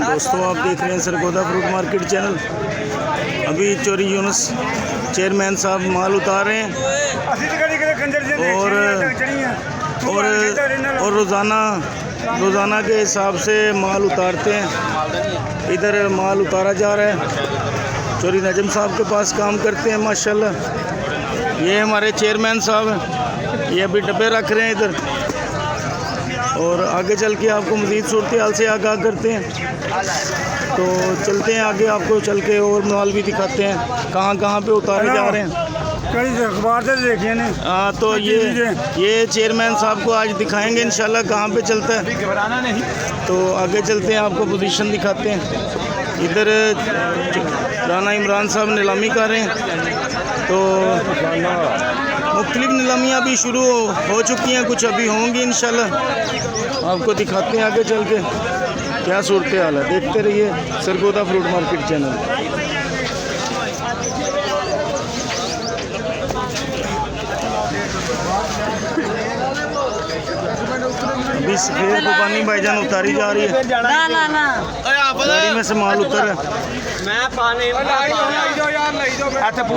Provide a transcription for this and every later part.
दोस्तों आप देख रहे हैं सरगोदा फ्रूट मार्केट चैनल। अभी चोरी यूनुस चेयरमैन साहब माल उतार रहे हैं और रोज़ाना के हिसाब से माल उतारते हैं। इधर माल उतारा जा रहा है। चोरी नजम साहब के पास काम करते हैं माशाल्लाह। ये हमारे चेयरमैन साहब हैं, ये अभी डब्बे रख रहे हैं इधर। और आगे चल के आपको मज़ीद सूरत हाल से आगाह करते हैं। तो चलते हैं आगे, आपको चल के और माल भी दिखाते हैं कहाँ कहाँ पे उतारे जा रहे हैं। कई अखबार से देखे ने। हाँ, तो ये चेयरमैन साहब को आज दिखाएंगे इंशाल्लाह कहाँ पे चलता है। घबराना नहीं। तो आगे चलते हैं, आपको पोजीशन दिखाते हैं। इधर राना इमरान साहब नीलामी कर रहे हैं। तो मुख्तलिफ नीलामियाँ भी शुरू हो चुकी हैं, कुछ अभी होंगी इंशाल्लाह। आपको दिखाते हैं आगे चल के क्या सूरत हाल है। देखते रहिए सरगोदा फ्रूट मार्केट चैनल। अभी सफेद पानी भाईजान उतारी जा रही है। गाड़ी में से माल उतर है।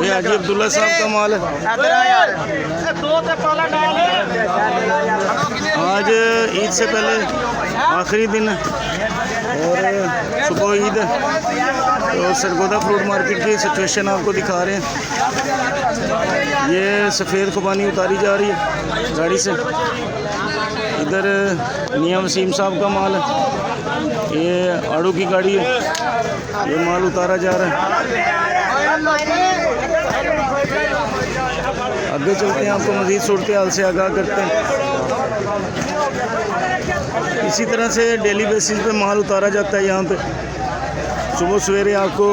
ये हाजी अब्दुल्ला साहब का माल है। आज ईद से पहले आखिरी दिन है और सुबह ईद है। तो सरगोदा फ्रूट मार्केट की सिचुएशन आपको दिखा रहे हैं। ये सफ़ेद खुबानी उतारी जा रही है गाड़ी से। इधर मियां वसीम साहब का माल है। ये आड़ू की गाड़ी है, ये माल उतारा जा रहा है। आगे चलते हैं, आपको मज़ीद सूरत हाल से आगाह करते हैं। इसी तरह से डेली बेसिस पे माल उतारा जाता है यहाँ पे। सुबह सवेरे आपको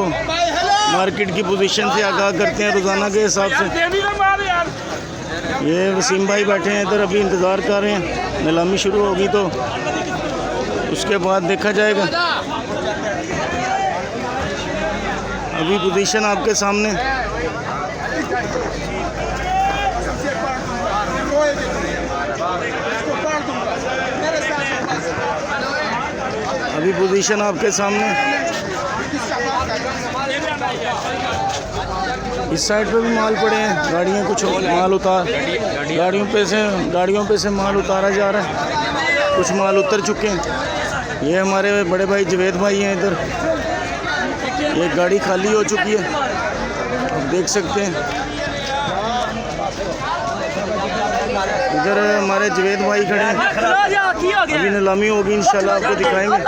मार्केट की पोजीशन से आगाह करते हैं रोज़ाना के हिसाब से। ये वसीम भाई बैठे हैं इधर, अभी इंतज़ार कर रहे हैं। नीलामी शुरू होगी तो उसके बाद देखा जाएगा। अभी पोजीशन आपके सामने। अभी पोजीशन आपके सामने। इस साइड पे भी माल पड़े हैं, गाड़ियाँ कुछ माल गाड़ियों पे से माल उतारा जा रहा है। कुछ माल उतर चुके हैं। ये हमारे बड़े भाई जवेद भाई हैं इधर। ये गाड़ी खाली हो चुकी है, आप देख सकते हैं। इधर हमारे जवेद भाई खड़े हैं। अभी नीलामी होगी इंशाल्लाह, आपको दिखाएंगे।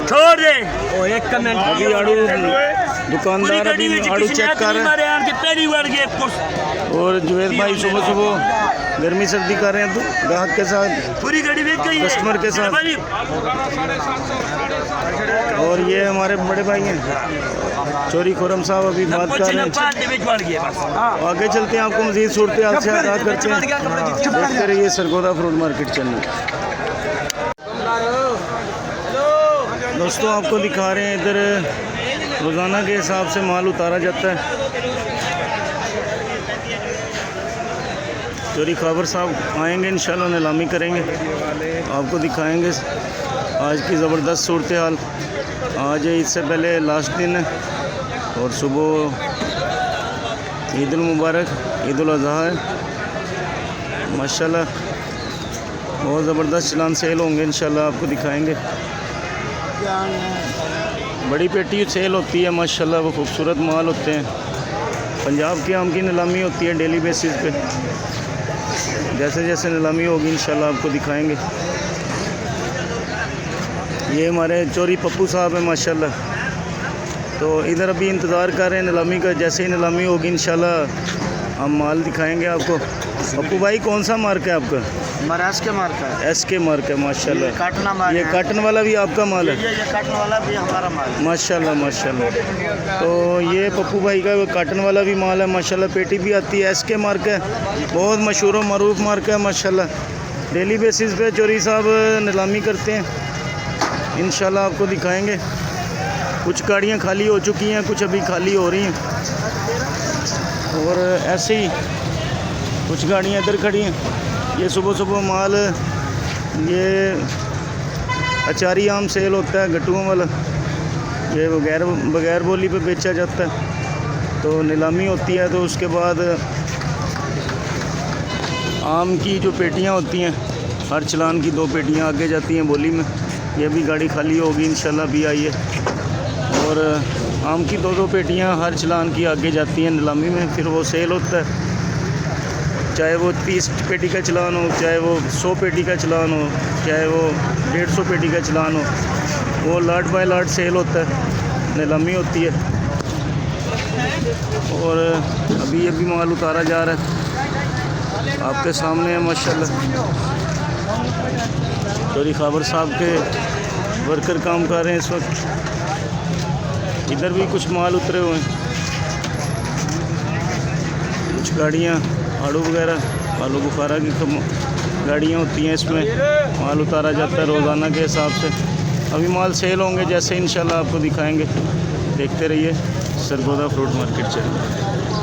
छोड़ दे ओ एक कमेंट। अभी आड़ू दुकानदार अभी आड़ू चेक कर रहे हैं। और जवेद भाई सुबह सुबह गर्मी सर्दी कर रहे हैं तो ग्राहक के साथ, पूरी गाड़ी बेच गई है कस्टमर के साथ। और ये हमारे बड़े भाई हैं चोरी खुरम साहब, अभी बात कर रहे हैं। आगे चलते हैं, आपको मज़ीद सूरत हाल से आगाह करते हैं। देखते रहिए सरगोदा फ्रूट मार्केट चैनल। दोस्तों आपको दिखा रहे हैं इधर रोज़ाना के हिसाब से माल उतारा जाता है। चोरी खबर साहब आएंगे इंशाल्लाह, नीलामी करेंगे, आपको दिखाएंगे आज की ज़बरदस्त सूरत हाल। आज ईद से पहले लास्ट दिन है और सुबह ईद उल मुबारक, ईद उल अज़हा है माशाल्लाह। बहुत ज़बरदस्त चलान सेल होंगे इंशाल्लाह, आपको दिखाएंगे। बड़ी पेटी सेल होती है माशाल्लाह, वो खूबसूरत माल होते हैं। पंजाब के आम की नीलामी होती है डेली बेसिस पे। जैसे जैसे नीलामी होगी इंशाल्लाह आपको दिखाएंगे। ये हमारे चोरी पप्पू साहब हैं माशाल्लाह। तो इधर अभी इंतज़ार कर रहे हैं नीलामी का। जैसे ही नीलामी होगी इंशाल्लाह हम माल दिखाएंगे आपको। पप्पू भाई कौन सा मार्क है आपका? हमारा एस के मार्क है। एस के मार्क है माशाल्लाह। ये काटन वाला भी आपका माल है? ये काटन वाला भी हमारा माल है माशाल्लाह माशाल्लाह। तो ये पप्पू भाई का काटन वाला भी माल है माशाल्लाह। पेटी भी आती है, एस के मार्क है, बहुत मशहूर और मरूफ मार्क है माशाल्लाह। डेली बेसिस पे चोरी साहब नीलामी करते हैं इंशाल्लाह, आपको दिखाएंगे। कुछ गाड़ियाँ खाली हो चुकी हैं, कुछ अभी खाली हो रही हैं। और ऐसे ही कुछ गाड़ियाँ इधर खड़ी हैं। ये सुबह सुबह माल ये अचारी आम सेल होता है गट्टुओं वाला, ये बगैर बोली पे बेचा जाता है। तो नीलामी होती है, तो उसके बाद आम की जो पेटियां होती हैं, हर चलान की 2 पेटियां आगे जाती हैं बोली में। ये भी गाड़ी खाली होगी इंशाल्लाह, भी आई है। और आम की 2 पेटियां हर चलान की आगे जाती हैं नीलामी में, फिर वो सेल होता है। चाहे वो 30 पेटी का चलान हो, चाहे वो 100 पेटी का चलान हो, चाहे वो 150 पेटी का चलान हो, वो लाट बाय लाट सेल होता है, नीलामी होती है। और अभी ये भी माल उतारा जा रहा है आपके सामने है माशाल्लाह। चोरी खाबर साहब के वर्कर काम कर रहे हैं इस वक्त। इधर भी कुछ माल उतरे हुए हैं, कुछ गाड़ियाँ आड़ू वगैरह आलू बुखारा की गाड़ियाँ होती हैं, इसमें माल उतारा जाता है रोज़ाना के हिसाब से। अभी माल सेल होंगे जैसे इंशाल्लाह आपको दिखाएंगे। देखते रहिए सरगोदा फ्रूट मार्केट चैनल।